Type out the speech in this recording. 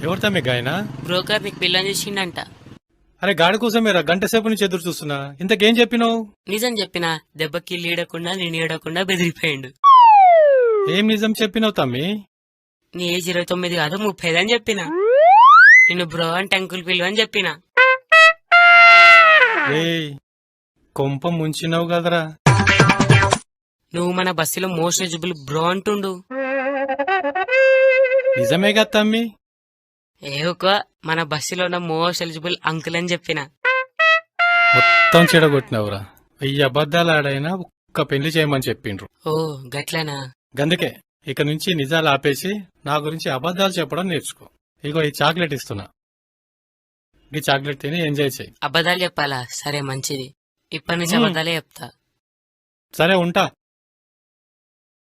ఎవరితో మీ గాయన? బ్రోకర్ నీకు పిల్లని చేసిండంట. అరే గాడి కోసమేరా గంట సేపు నుంచి ఎదురు చూస్తున్నా. ఇంతకేం చెప్పినావు? నిజం చెప్పినా దెబ్బకి ఈడకుండా నేను ఈడకుండా బెదిరిపోయిండు. ఏం నిజం చెప్పినావు తమ్మి? నీ ఏజ్ 29 కాదు 30 అని చెప్పిన. నిన్ను బ్రో అంటే అంకుల్ పిలువ అని చెప్పిన. ఏయ్ కొంప ముంచినావు కదరా. నువ్వు మన బస్సులో మోస్ట్ ఎలిజిబుల్ బ్రో అంటుండు. నిజమే కదా తమ్మి? ఏవో మన బస్సులో ఉన్న మోస్ట్ ఎలిజిబుల్ అంకుల్ అని చెప్పిన. మొత్తం చెడగొట్టినావురా. 1000 అబద్ధాలు ఆడైనా ఒక్క పెళ్లి చేయమని చెప్పిండ్రు. ఓ గట్లనా? గందుకే ఇక నుంచి నిజాలు ఆపేసి నా గురించి అబద్ధాలు చెప్పడం నేర్చుకో. ఇగో ఈ చాక్లెట్ ఇస్తున్నా. ఈ చాక్లెట్ తిని ఎంజాయ్ చేయి. అబద్ధాలు చెప్పాలా? సరే మంచిది. ఇప్పటి నుంచి అబద్ధాలే చెప్తా. సరే ఉంటా.